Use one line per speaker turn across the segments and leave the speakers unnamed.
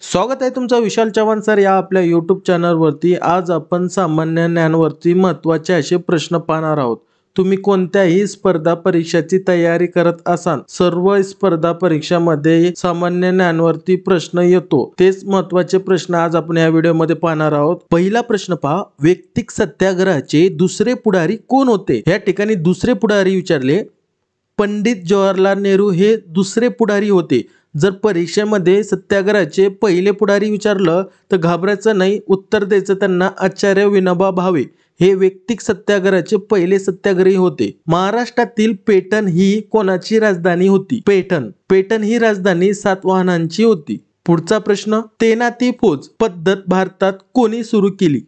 स्वागत आहे तुमचं विशाल चव्हाण सर या आपल्या यूट्यूब चॅनलवरती। आज आपण सामान्य ज्ञानवरती महत्त्वाचे असे प्रश्न पाहणार आहोत। तुम्ही कोणत्याही स्पर्धा परीक्षाची तयारी करत असाल, सर्व स्पर्धा परीक्षामध्ये सामान्य ज्ञानवरती प्रश्न येतो, तेच महत्त्वाचे प्रश्न आज आपण या व्हिडिओमध्ये पाहणार आहोत। पहिला प्रश्न पहा, वैयक्तिक सत्याग्रहाचे दुसरे पुढारी कोण होते? या ठिकाणी दुसरे पुढारी विचारले, पंडित जवाहरलाल नेहरू हे दुसरे पुढारी होते। जर परीक्षेमध्ये सत्याग्रहाचे पहिले पुढारी विचारलं तर घाबरायचं नाही, उत्तर द्यायचं त्यांना आचार्य विनोबा भावे हे वैयक्तिक सत्याग्रहाचे पहिले सत्याग्रही होते। महाराष्ट्रातील पैठण ही कोणाची राजधानी होती? पैठण ही राजधानी सातवाहनांची होती। पुढचा प्रश्न, तैनाती फौज पद्धत भारतात कोणी सुरू केली?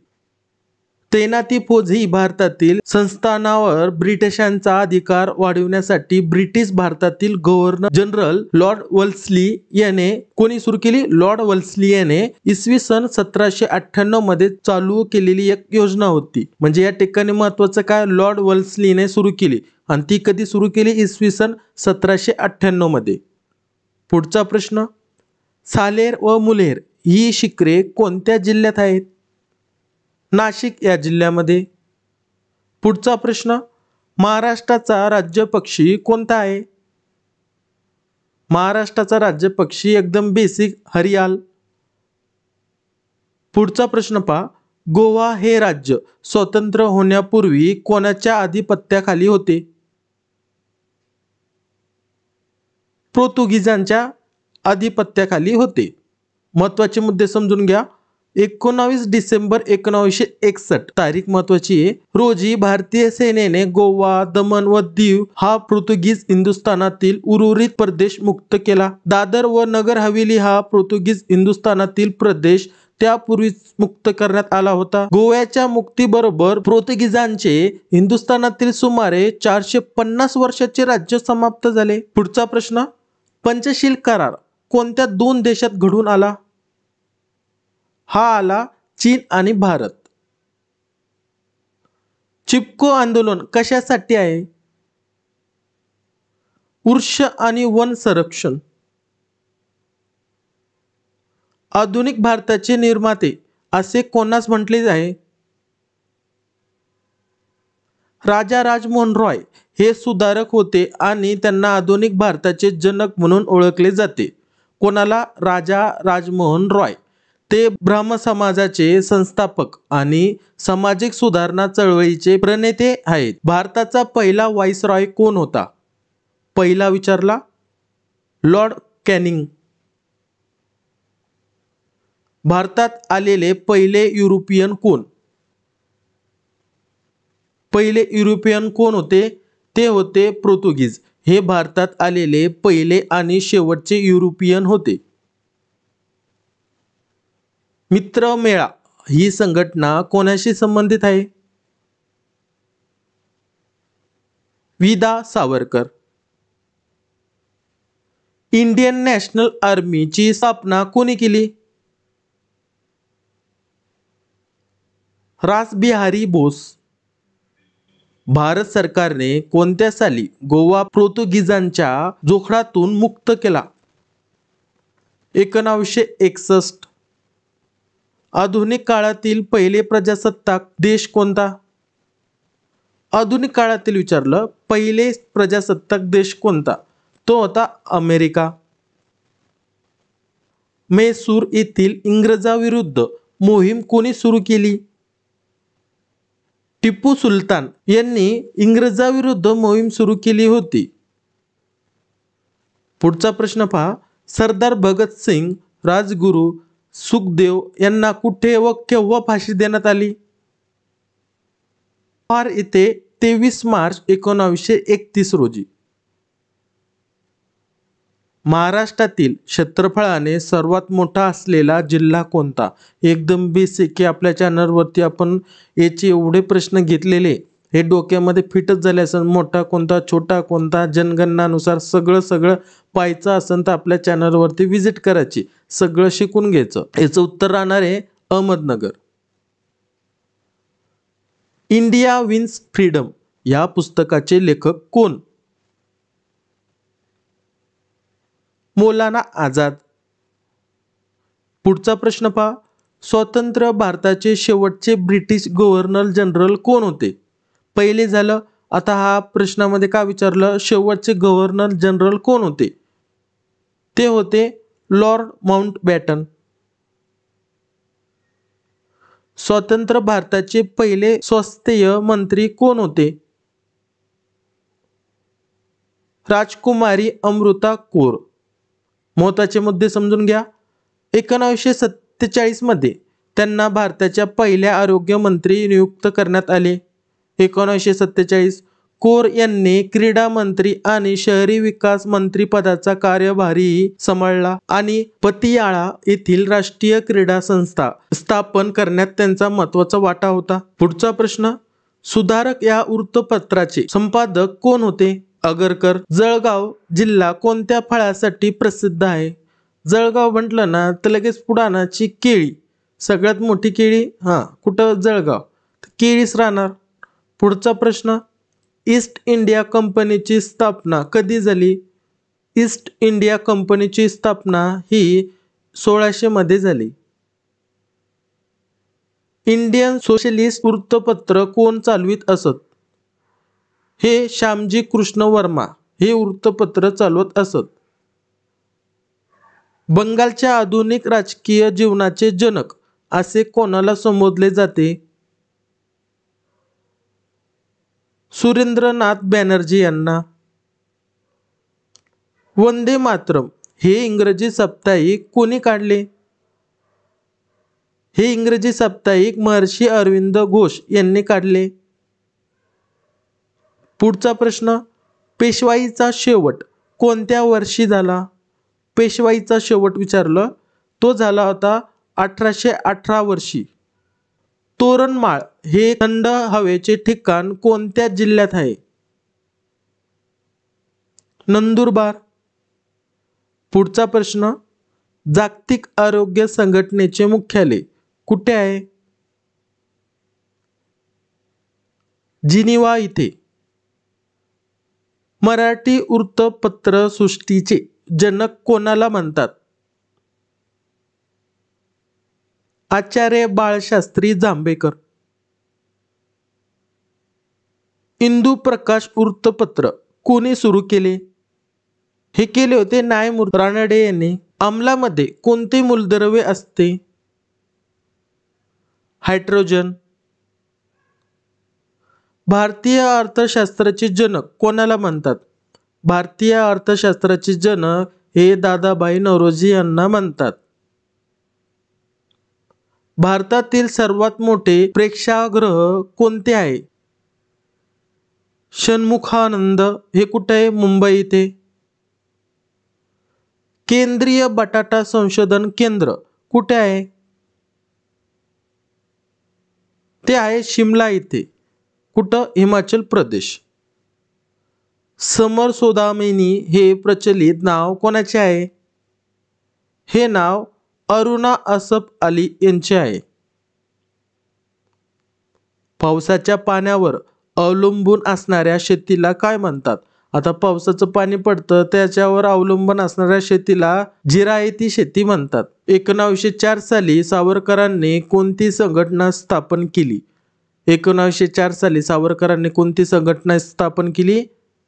तैनाती फौज ही भारतातील संस्थानावर ब्रिटिशांचा अधिकार वाढविण्यासाठी ब्रिटिश भारतातील गव्हर्नर जनरल लॉर्ड वेल्लेस्ली याने कोणी सुरू केली? लॉर्ड वेल्लेस्ली याने इसवी सन 1798 मध्ये चालू केलेली एक योजना होती। म्हणजे या ठिकाणी महत्वाचं काय, लॉर्ड वेल्लेस्लीने सुरू केली आणि ती कधी सुरू केली? इसवी सन 1798 मध्ये। पुढचा प्रश्न, सालेर व मुलेर ही शिखरे कोणत्या जिल्ह्यात आहेत? नाशिक या जिल्ह्यामध्ये। पुढचा प्रश्न, महाराष्ट्राचा राज्य पक्षी कोणता आहे? महाराष्ट्राचा राज्य पक्षी एकदम बेसिक हरियाल। पुढचा प्रश्न पहा, गोवा हे राज्य स्वतंत्र होण्यापूर्वी कोणाच्या अधिपत्याखाली होते? पोर्तुगीजांच्या अधिपत्याखाली होते। महत्वाचे मुद्दे समजून घ्या। 19 डिसेंबर 1961 तारीख महत्वाची आहे, रोजी भारतीय सेनेने गोवा, दमण व दीव हा पोर्तुगीज हिंदुस्थानातील उर्वरित प्रदेश मुक्त केला। दादर व नगर हवेली हा पोर्तुगीज हिंदुस्थानातील प्रदेश त्यापूर्वीच मुक्त करण्यात आला होता। गोव्याच्या मुक्तीबरोबर पोर्तुगीजांचे हिंदुस्थानातील सुमारे 450 वर्षाचे राज्य समाप्त झाले। पुढचा प्रश्न, पंचशील करार कोणत्या दोन देशात घडून आला? हा आला चीन आणि भारत। चिपको आंदोलन कशासाठी आहे? वृक्ष आणि वन संरक्षण। आधुनिक भारताचे निर्माते असे कोणास म्हटले आहे? राजा राममोहन रॉय हे सुधारक होते आणि त्यांना आधुनिक भारताचे जनक म्हणून ओळखले जाते। कोणाला? राजा राममोहन रॉय। ते ब्राह्मण समाजाचे संस्थापक आणि सामाजिक सुधारणा चळवळीचे प्रणेते आहेत। भारताचा पहिला व्हाईसरॉय कोण होता? पहिला विचारला लॉर्ड कॅनिंग। भारतात आलेले पहिले युरोपियन कोण? पहिले युरोपियन कोण होते? ते होते पोर्तुगीज। हे भारतात आलेले पहिले आणि शेवटचे युरोपियन होते। मित्रमेळा ही संघटना कोणाशी संबंधित आहे? विदा सावरकर। इंडियन नॅशनल आर्मीची स्थापना कोणी केली? रासबिहारी बोस। भारत सरकारने कोणत्या साली गोवा पोर्तुगीजांच्या जोखडातून मुक्त केला? 1961। आधुनिक काळातील पहिले प्रजासत्ताक देश कोणता? आधुनिक काळातील विचारलं पहिले प्रजासत्ताक देश कोणता? तो होता अमेरिका। म्हैसूर येथील इंग्रजांविरुद्ध मोहीम कोणी सुरू केली? टिपू सुलतान यांनी इंग्रजांविरुद्ध मोहीम सुरू केली होती। पुढचा प्रश्न पहा, सरदार भगतसिंग, राजगुरू सुखदेव यांना कुठे व केव्हा फाशी देण्यात आली? लाहोर येथे 23 मार्च 1931 रोजी। महाराष्ट्रातील क्षेत्रफळाने सर्वात मोठा असलेला जिल्हा कोणता? एकदम बेसिक आहे, आपल्या चॅनलवरती आपण याचे एवढे प्रश्न घेतलेले, हे डोक्यामध्ये फिटच झाले असेल। मोठा कोणता, छोटा कोणता, जनगणनानुसार सगळं पाहायचं असेल तर आपल्या चॅनलवरती व्हिजिट करायची, सगळं शिकून घ्यायचं। याचं उत्तर राहणार आहे अहमदनगर। इंडिया विन्स फ्रीडम या पुस्तकाचे लेखक कोण? मौलाना आझाद। पुढचा प्रश्न पहा, स्वतंत्र भारताचे शेवटचे ब्रिटिश गव्हर्नर जनरल कोण होते? पहिले झालं, आता हा प्रश्नामध्ये का विचारलं, शेवटचे गव्हर्नर जनरल कोण होते? ते होते लॉर्ड माउंटबॅटन. स्वतंत्र भारताचे पहिले स्वास्थ्य मंत्री कोण होते? राजकुमारी अमृता कौर. महत्त्वाचे मुद्दे समजून घ्या. 1947 मध्ये त्यांना भारताच्या पहिल्या आरोग्य मंत्री नियुक्त करण्यात आले. 1947 कौर यांनी क्रीडा मंत्री आणि शहरी विकास मंत्री पदाचा कार्यभारही सांभाळला आणि पतियाळा येथील राष्ट्रीय क्रीडा संस्था स्थापन करण्यात त्यांचा महत्त्वाचा वाटा होता. पुढचा प्रश्न, सुधारक या वृत्तपत्राचे संपादक कोण होते? आगरकर. जळगाव जिल्हा कोणत्या फळासाठी प्रसिद्ध आहे? जळगाव म्हटलं ना तर लगेच पुढानाची केळी, सगळ्यात मोठी केळी कुठं? जळगाव. केळीच राहणार. पुढचा प्रश्न, ईस्ट इंडिया कंपनीची स्थापना कधी झाली? ईस्ट इंडिया कंपनीची स्थापना ही 1600 मध्ये झाली. इंडियन सोशलिस्ट वृत्तपत्र कोण चालवित असत? हे श्यामजी कृष्ण वर्मा हे वृत्तपत्र चालवत असत. बंगालच्या आधुनिक राजकीय जीवनाचे जनक असे कोणाला संबोधले जाते? सुरेंद्रनाथ बॅनर्जी यांना. वंदे मातरम हे इंग्रजी साप्ताहिक कोणी काढले? हे इंग्रजी साप्ताहिक महर्षी अरविंद घोष यांनी काढले. पुढचा प्रश्न, पेशवाईचा शेवट कोणत्या वर्षी झाला? पेशवाईचा शेवट विचारलं, तो झाला होता 1818 वर्षी. तोरणमाळ हे थंड हवेचे ठिकाण कोणत्या जिल्ह्यात आहे? नंदुरबार. पुढचा प्रश्न, जागतिक आरोग्य संघटनेचे मुख्यालय कुठे आहे? जिनिव्हा इथे. मराठी वृत्तपत्र सृष्टीचे जनक कोणाला म्हणतात? आचार्य बाळशास्त्री जांभेकर. इंदू प्रकाश वृत्तपत्र कोणी सुरू केले? हे केले होते न्यायमूर्ती रानडे यांनी. अमलामध्ये कोणते मूलद्रव्य असते? हायड्रोजन. भारतीय अर्थशास्त्राचे जनक कोणाला म्हणतात? भारतीय अर्थशास्त्राचे जनक हे दादाभाई नौरोजी यांना म्हणतात. भारतातील सर्वात मोठे प्रेक्षागृह कोणते आहे? षण्मुखानंद हे कुठे आहे? मुंबई इथे. केंद्रीय बटाटा संशोधन केंद्र कुठे आहे? ते आहे शिमला इथे. कुठं? हिमाचल प्रदेश. समर सोदामिनी हे प्रचलित नाव कोणाचे आहे? हे नाव अरुणा असफ अली यांचे आहे. पावसाच्या पाण्यावर अवलंबून असणाऱ्या शेतीला काय म्हणतात? आता पावसाचं पाणी पडतं त्याच्यावर अवलंबून असणाऱ्या शेतीला जिरायती शेती म्हणतात. 1904 साली सावरकरांनी कोणती संघटना स्थापन केली? 1904 साली सावरकरांनी कोणती संघटना स्थापन केली?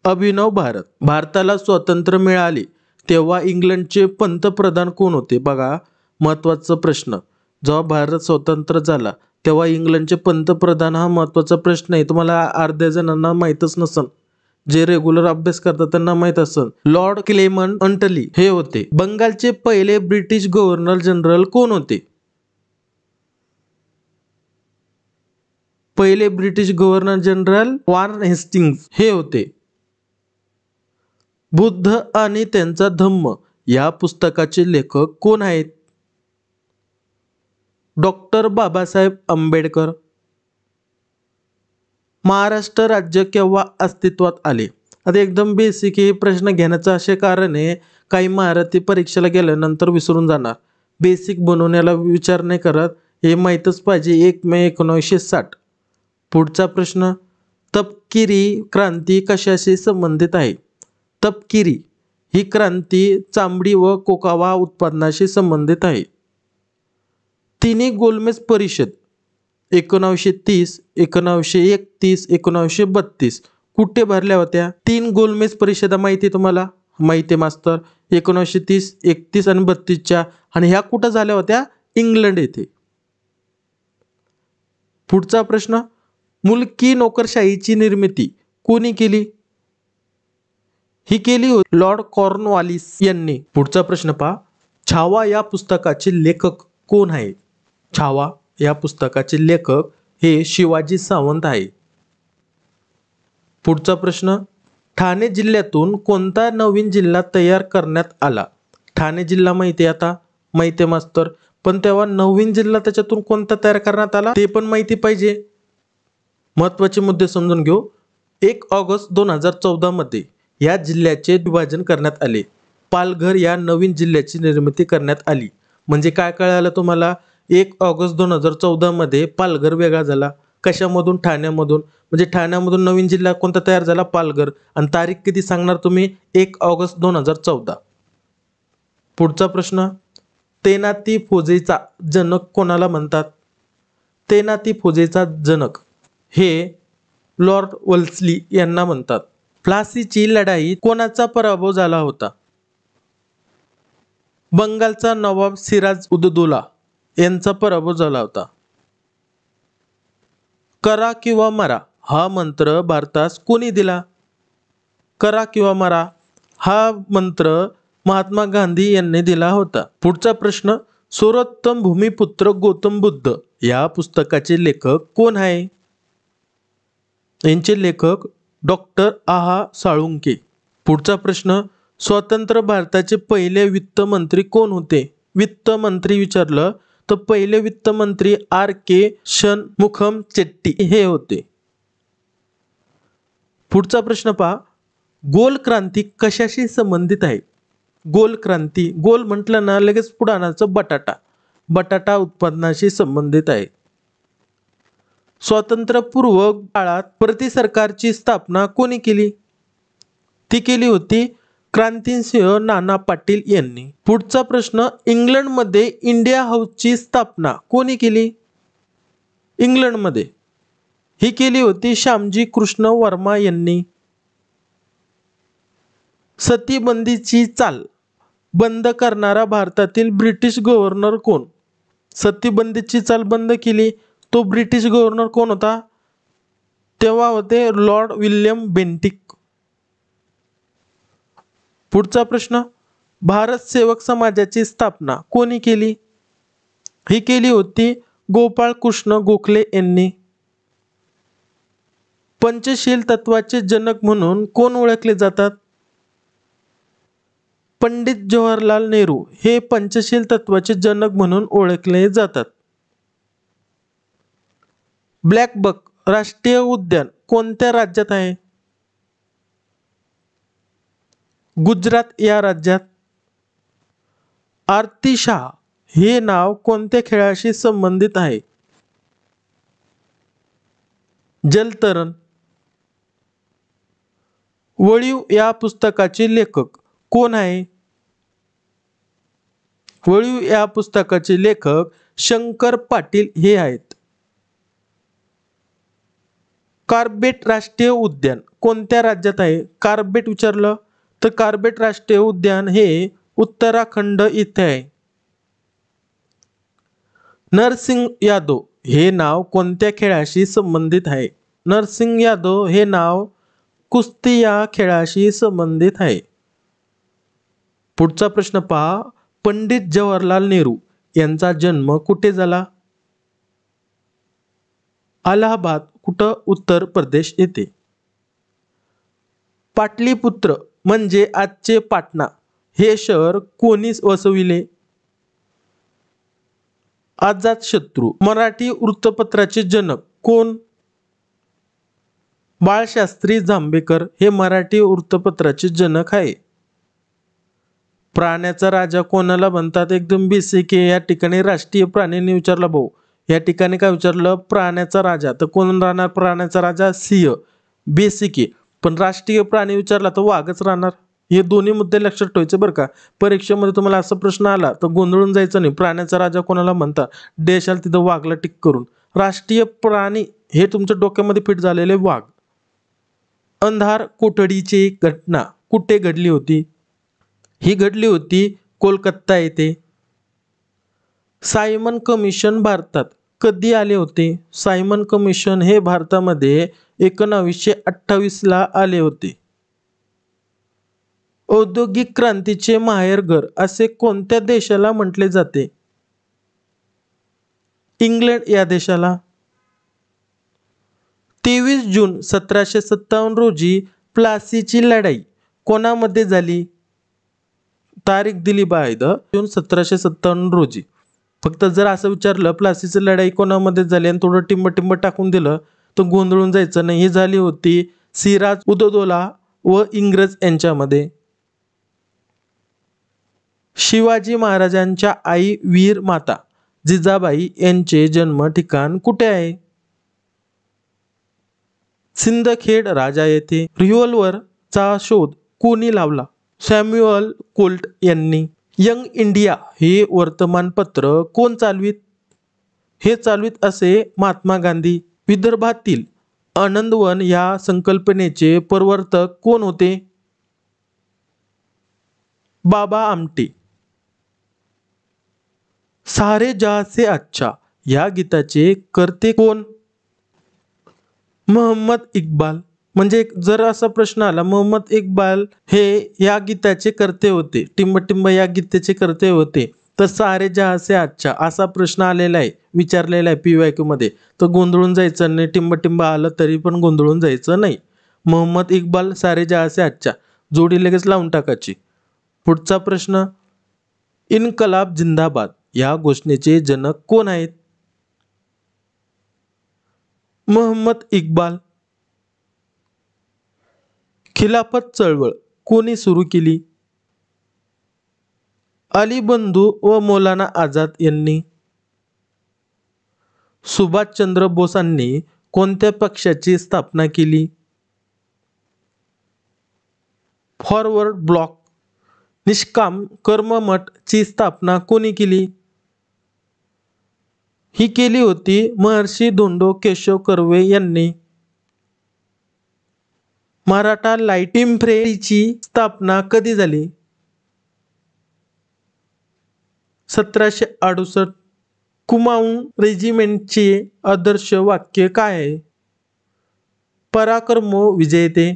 अभिनव भारत. भारताला स्वातंत्र्य मिळाले तेव्हा इंग्लंडचे पंतप्रधान कोण होते? बघा, महत्त्वाचा प्रश्न. जेव्हा भारत स्वतंत्र झाला तेव्हा इंग्लंडचे पंतप्रधान हा महत्त्वाचा प्रश्न आहे. तुम्हाला अर्ध्या जणांना माहीतच नसेल, जे रेग्युलर अभ्यास करतात त्यांना माहीत असेल. लॉर्ड क्लेमंट अंटली हे होते. बंगालचे पहिले ब्रिटिश गव्हर्नर जनरल कोण होते? पहिले British governor general Warren Hastings हे होते. बुद्ध आणि त्यांचा धम्म या पुस्तकाचे लेखक कोण आहेत? डॉक्टर बाबासाहेब आंबेडकर. महाराष्ट्र राज्य केव्हा अस्तित्वात आले? आता एकदम बेसिक हे प्रश्न घेण्याचं असे कारण आहे, काही महारथी परीक्षेला गेल्यानंतर विसरून जाणार. बेसिक बनवण्याला विचार नाही करत, हे माहीतच पाहिजे. 1 मे 1960. पुढचा प्रश्न, तपकिरी क्रांती कशाशी संबंधित आहे? तपकिरी ही क्रांती चामडी व कोकावा उत्पादनाशी संबंधित आहे. तिन्ही गोलमेज परिषद 1930, 1931, 1932 कुठे भरल्या होत्या? 3 गोलमेज परिषदा माहिती आहे तुम्हाला? माहिती आहे मास्तर. 1930, 31 आणि 32च्या. आणि ह्या कुठं झाल्या होत्या? इंग्लंड येथे. पुढचा प्रश्न, मुलकी नोकरशाहीची निर्मिती कोणी केली? ही केली होती लॉर्ड कॉर्नवालिस यांनी. पुढचा प्रश्न पहा, छावा या पुस्तकाचे लेखक कोण आहे? छावा या पुस्तकाचे लेखक हे शिवाजी सावंत आहे. पुढचा प्रश्न, ठाणे जिल्ह्यातून कोणता नवीन जिल्हा तयार करण्यात आला? ठाणे जिल्हा माहिती आहे आता? माहिती आहे मास्तर. पण तेव्हा नवीन जिल्हा त्याच्यातून कोणता तयार करण्यात आला ते पण माहिती पाहिजे. महत्वाचे मुद्दे समजून घेऊ. 1 ऑगस्ट 2014 मध्ये या जिल्ह्याचे विभाजन करण्यात आले. पालघर या नवीन जिल्ह्याची निर्मिती करण्यात आली. म्हणजे काय कळालं तुम्हाला? 1 ऑगस्ट 2014 मध्ये पालघर वेगळा झाला. कशामधून? ठाण्यामधून. म्हणजे ठाण्यामधून नवीन जिल्हा कोणता तयार झाला? पालघर. आणि तारीख किती सांगणार तुम्ही? 1 ऑगस्ट 2014. पुढचा प्रश्न, तैनाती फौजेचा जनक कोणाला म्हणतात? तैनाती फौजेचा जनक हे लॉर्ड वेल्लेस्ली यांना म्हणतात. प्लासीची लढाई कोणाचा पराभव झाला होता? बंगालचा नवाब सिराज उद-दौला यांचा पराभव झाला होता. करा किंवा मरा हा मंत्र भारतास कोणी दिला? करा किंवा मरा हा मंत्र महात्मा गांधी यांनी दिला होता. पुढचा प्रश्न, सर्वोत्तम भूमिपुत्र गौतम बुद्ध या पुस्तकाचे लेखक कोण आहे? यांचे लेखक डॉक्टर आहा साळुंके. पुढचा प्रश्न, स्वतंत्र भारताचे पहिले वित्त मंत्री कोण होते? वित्त मंत्री विचारलं तर पहिले वित्त मंत्री R.K. षणमुखम चेट्टी हे होते. पुढचा प्रश्न पहा, गोल क्रांती कशाशी संबंधित आहे? गोल क्रांती, गोल म्हटलं ना लगेच पुढाणाचं बटाटा. बटाटा उत्पादनाशी संबंधित आहे. स्वातंत्र्यपूर्व काळात प्रति सरकारची स्थापना कोणी केली? ती केली होती क्रांतिसिंह नाना पाटील यांनी. पुढचा प्रश्न, इंग्लंडमध्ये इंडिया हाऊसची स्थापना कोणी केली? इंग्लंडमध्ये ही केली होती श्यामजी कृष्ण वर्मा यांनी. सतीबंदीची चाल बंद करणारा भारतातील ब्रिटिश गव्हर्नर कोण? सतीबंदीची चाल बंद केली तो ब्रिटिश गव्हर्नर कोण होता? तेव्हा होते लॉर्ड विल्यम बेंटिक. पुढचा प्रश्न, भारत सेवक समाजाची स्थापना कोणी केली? ही केली होती गोपाळ कृष्ण गोखले यांनी. पंचशील तत्वाचे जनक म्हणून कोण ओळखले जातात? पंडित जवाहरलाल नेहरू हे पंचशील तत्वाचे जनक म्हणून ओळखले जातात. ब्लॅक बक राष्ट्रीय उद्यान कोणत्या राज्यात आहे? गुजरात या राज्यात. आरती शाह हे नाव कोणत्या खेळाशी संबंधित आहे? जलतरण. वळीव या पुस्तकाचे लेखक कोण आहे? वळीव या पुस्तकाचे लेखक शंकर पाटील हे आहेत. कार्बेट राष्ट्रीय उद्यान कोणत्या राज्यात आहे? कार्बेट विचारलं तर कार्बेट राष्ट्रीय उद्यान हे उत्तराखंड इथे आहे. नरसिंग यादव हे नाव कोणत्या खेळाशी संबंधित आहे? नरसिंग यादव हे नाव कुस्ती या खेळाशी संबंधित आहे. पुढचा प्रश्न पहा, पंडित जवाहरलाल नेहरू यांचा जन्म कुठे झाला? अलाहाबाद. कुठं? उत्तर प्रदेश येथे. पाटलीपुत्र म्हणजे आजचे पाटणा हे शहर कोणी वसविले? अजातशत्रू. मराठी वृत्तपत्राचे जनक कोण? बाळशास्त्री जांभेकर हे मराठी वृत्तपत्राचे जनक आहे. प्राण्याचा राजा कोणाला म्हणतात? एकदम बेसिक आहे. या ठिकाणी राष्ट्रीय प्राणीने विचारला भाऊ. या ठिकाणी काय विचारलं? प्राण्याचा राजा. तर कोण राहणार प्राण्याचा राजा? सिंह. बेसिक आहे. पण राष्ट्रीय प्राणी विचारला तर वाघच राहणार. हे दोन्ही मुद्दे लक्षात ठेवायचे बरं का. परीक्षेमध्ये तुम्हाला असा प्रश्न आला तर गोंधळून जायचं नाही. प्राण्याचा राजा कोणाला म्हणतात? देशाला तिथं वाघला टिक करून. राष्ट्रीय प्राणी हे तुमच्या डोक्यामध्ये फिट झालेले वाघ. अंधार कोठडीची घटना कुठे घडली होती? ही घडली होती कोलकाता येथे. सायमन कमिशन भारतात कधी आले होते? सायमन कमिशन हे भारतामध्ये 1928ला आले होते. औद्योगिक क्रांतीचे माहेरघर असे कोणत्या देशाला म्हटले जाते? इंग्लंड या देशाला. 23 जून 1757 रोजी प्लासीची लढाई कोणामध्ये झाली? तारीख दिली बाहेर जून 1757 रोजी. फक्त जर असं विचारलं प्लासीची लढाई कोणामध्ये झाली आणि थोडं टिंब टाकून दिलं तर गोंधळून जायचं नाही. ही झाली होती सिराज उदौला व इंग्रज यांच्यामध्ये. शिवाजी महाराजांच्या आई वीर माता जिजाबाई यांचे जन्म ठिकाण कुठे आहे? सिंदखेड राजा येथे. रिव्हॉल्व्हरचा शोध कोणी लावला? सॅम्युअल कोल्ट यांनी. यंग इंडिया हे वर्तमानपत्र कोण चालवित? हे चालवित असे महात्मा गांधी. विदर्भातील आनंदवन या संकल्पनेचे प्रवर्तक कोण होते? बाबा आमटे. सारे जहां से अच्छा या गीताचे कर्ते कोण? मोहम्मद इक्बाल. म्हणजे जर असा प्रश्न आला मोहम्मद इक्बाल हे या गीताचे कर्ते होते, टिंब या गीतेचे कर्ते होते, तर सारे जहां से अच्छा असा प्रश्न आलेला आहे, विचारलेला आहे PYQ मध्ये. तर गोंधळून जायचं नाही. टिंब आलं तरी पण गोंधळून जायचं नाही. मोहम्मद इक्बाल सारे जहां से अच्छा जोडी लगेच लावून टाकायची. पुढचा प्रश्न, इन्कलाब जिंदाबाद या घोषणेचे जनक कोण आहेत? मोहम्मद इक्बाल. खिलाफत चळवळ कोणी सुरू केली? अली बंधू व मौलाना आझाद यांनी. सुभाषचंद्र बोसांनी कोणत्या पक्षाची स्थापना केली? Forward block. निष्काम कर्ममठ ची स्थापना कोणी केली? ही केली होती महर्षी धोंडो केशव कर्वे यांनी. मराठा लाईट इन्फंट्रीची स्थापना कधी झाली? 1768. कुमाऊन रेजिमेंटचे आदर्श वाक्य काय आहे? पराक्रमो विजयते.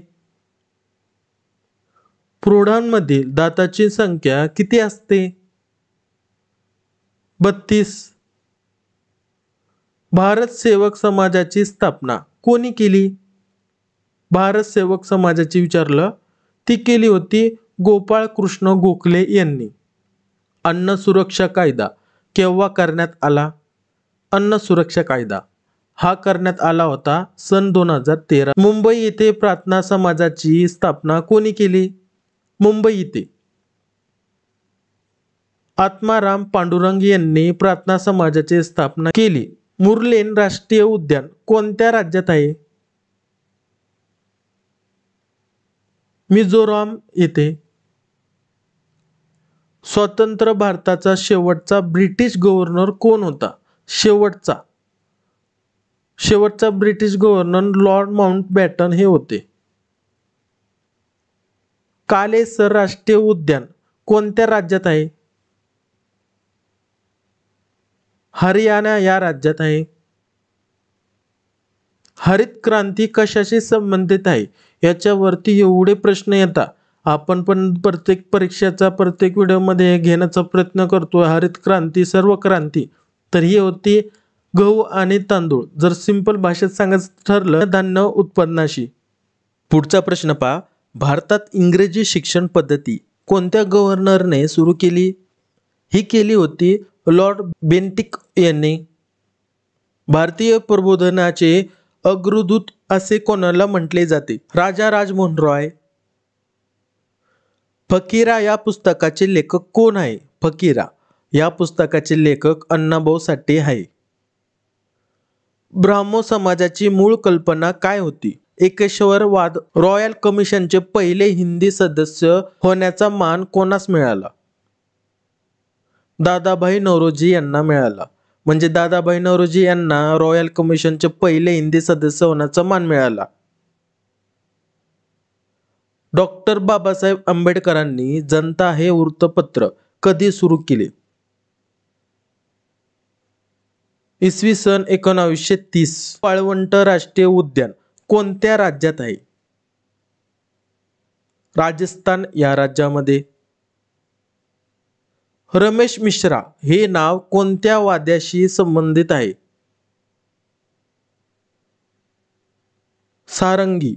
प्रौढांमधील दाताची संख्या किती असते? 32. भारत सेवक समाजाची स्थापना कोणी केली? भारत सेवक समाजाची विचारलं ती केली होती गोपाळ कृष्ण गोखले यांनी. अन्न सुरक्षा कायदा केव्हा करण्यात आला? अन्न सुरक्षा कायदा हा करण्यात आला होता सन 2013. मुंबई येथे प्रार्थना समाजाची स्थापना कोणी केली? मुंबई येथे आत्माराम पांडुरंग यांनी प्रार्थना समाजाची स्थापना केली. मुर्लेन राष्ट्रीय उद्यान कोणत्या राज्यात आहे? मिझोराम येथे. स्वतंत्र भारताचा शेवटचा ब्रिटिश गव्हर्नर कोण होता? शेवटचा ब्रिटिश गव्हर्नर लॉर्ड माउंटबॅटन हे होते. कालेसर राष्ट्रीय उद्यान कोणत्या राज्यात आहे? हरियाणा या राज्यात आहे. हरित क्रांती कशाशी संबंधित आहे? याच्यावरती एवढे प्रश्न येतात. आपण पण प्रत्येक परीक्षेचा प्रत्येक व्हिडिओमध्ये घेण्याचा प्रयत्न करतोय. हरित क्रांती, सर्व क्रांती. तर ही होती गहू आणि तांदूळ. जर सिंपल भाषेत सांगायचं ठरलं धान्य उत्पादनाशी. पुढचा प्रश्न पहा. भारतात इंग्रजी शिक्षण पद्धती कोणत्या गव्हर्नरने सुरू केली? ही केली होती लॉर्ड बेंटिक यांनी. भारतीय प्रबोधनाचे अग्रदूत असे कोणाला म्हटले जाते? राजा राजमोहन रॉय. फकीरा या पुस्तकाचे लेखक कोण आहे? फकीरा या पुस्तकाचे लेखक अण्णाभाऊ साठे आहे. ब्राह्मो समाजाची मूळ कल्पना काय होती? एकेश्वरवाद रॉयल कमिशनचे पहिले हिंदी सदस्य होण्याचा मान कोणास मिळाला? दादाभाई नौरोजी यांना मिळाला. म्हणजे दादाभाई नौरोजी यांना रॉयल कमिशनचे पहिले हिंदी सदस्य होण्याचा मान मिळाला. डॉक्टर बाबासाहेब आंबेडकरांनी जनता हे वृत्तपत्र कधी सुरू केले? इसवी सन 1930. वाळवंट राष्ट्रीय उद्यान कोणत्या राज्यात आहे? राजस्थान या राज्यामध्ये. रमेश मिश्रा हे नाव कोणत्या वाद्याशी संबंधित आहे? सारंगी.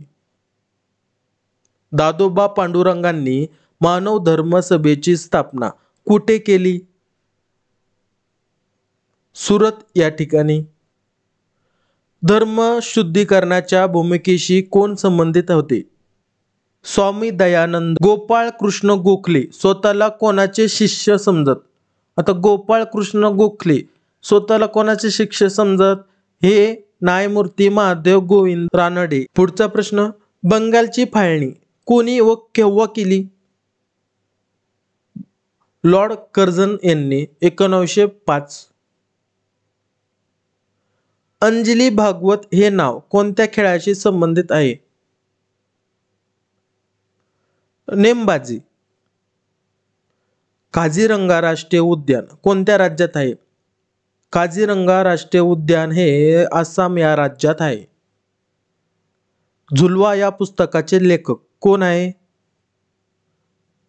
दादोबा पांडुरंगांनी मानव धर्म सभेची स्थापना कुठे केली? सुरत या ठिकाणी. धर्म शुद्धीकरणाच्या भूमिकेशी कोण संबंधित होते? स्वामी दयानंद. गोपाळ कृष्ण गोखले स्वतःला कोणाचे शिष्य समजत? आता गोपाळ कृष्ण गोखले स्वतःला कोणाचे शिष्य समजत? हे न्यायमूर्ती महादेव गोविंद रानडे. पुढचा प्रश्न, बंगालची फाळणी कोणी व केव्हा केली? लॉर्ड कर्झन यांनी 1905. अंजली भागवत हे नाव कोणत्या खेळाशी संबंधित आहे? नेमबाजी. काझीरंगा राष्ट्रीय उद्यान कोणत्या राज्यात आहे? काझीरंगा राष्ट्रीय उद्यान हे आसाम या राज्यात आहे. झुलवा या पुस्तकाचे लेखक कोण आहे?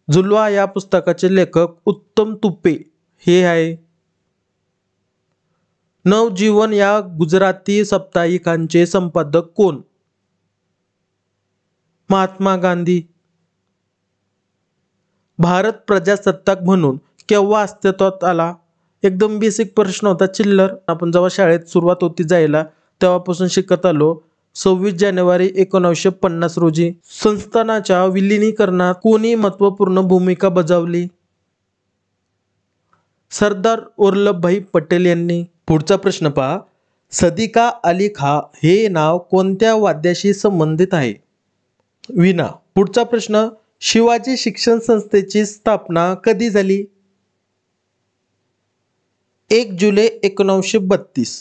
झुलवा या पुस्तकाचे लेखक उत्तम तुपे हे आहे. नवजीवन या गुजराती साप्ताहिकांचे संपादक कोण? महात्मा गांधी. भारत प्रजासत्ताक म्हणून केव्हा अस्तित्वात आला? एकदम बेसिक प्रश्न होता, चिल्लर. आपण जेव्हा शाळेत सुरुवात होती जायला तेव्हापासून शिकत आलो. 26 जानेवारी 1950 रोजी. संस्थानाच्या विलिनीकरणात कोणी महत्त्वपूर्ण भूमिका बजावली? सरदार वल्लभभाई पटेल यांनी. पुढचा प्रश्न पहा, सदिका अली खां हे नाव कोणत्या वाद्याशी संबंधित आहे? वीणा. पुढचा प्रश्न, शिवाजी शिक्षण संस्थेची स्थापना कधी झाली? 1 जुलै 1932.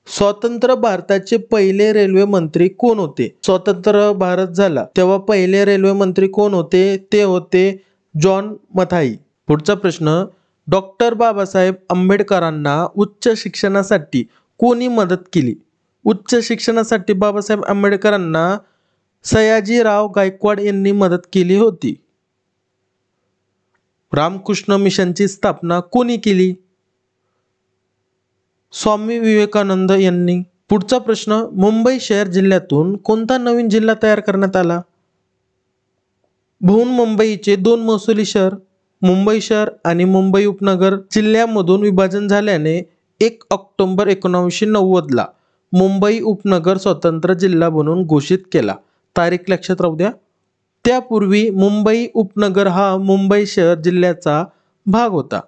स्वतंत्र भारताचे पहिले रेल्वे मंत्री कोण होते? स्वतंत्र भारत झाला तेव्हा पहिले रेल्वे मंत्री कोण होते? ते होते जॉन मथाई. पुढचा प्रश्न, डॉक्टर बाबासाहेब आंबेडकरांना उच्च शिक्षणासाठी कोणी मदत केली? उच्च शिक्षणासाठी बाबासाहेब आंबेडकरांना सयाजीराव गायकवाड यांनी मदत केली होती. रामकृष्ण मिशनची स्थापना कोणी केली? स्वामी विवेकानंद यांनी. पुढचा प्रश्न, मुंबई शहर जिल्ह्यातून कोणता नवीन जिल्हा तयार करण्यात आला? बृहन्मुंबईचे 2 महसुली शहर मुंबई शहर आणि मुंबई उपनगर जिल्ह्यामधून विभाजन झाल्याने 1 ऑक्टोबर 1990 ला मुंबई उपनगर स्वतंत्र जिल्हा म्हणून घोषित केला. तारीख लक्षात राहू द्या. त्यापूर्वी मुंबई उपनगर हा मुंबई शहर जिल्ह्याचा भाग होता.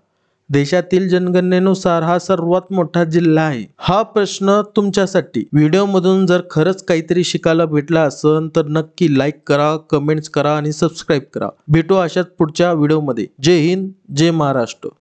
देशातील जनगणनेनुसार हा सर्वात मोठा जिल्हा आहे. हा प्रश्न तुमच्यासाठी. व्हिडिओमधून जर खरंच काहीतरी शिकायला भेटला असेल तर नक्की लाईक करा, कमेंट्स करा आणि सबस्क्राईब करा. भेटू अशाच पुढच्या व्हिडिओमध्ये. जय हिंद, जय महाराष्ट्र.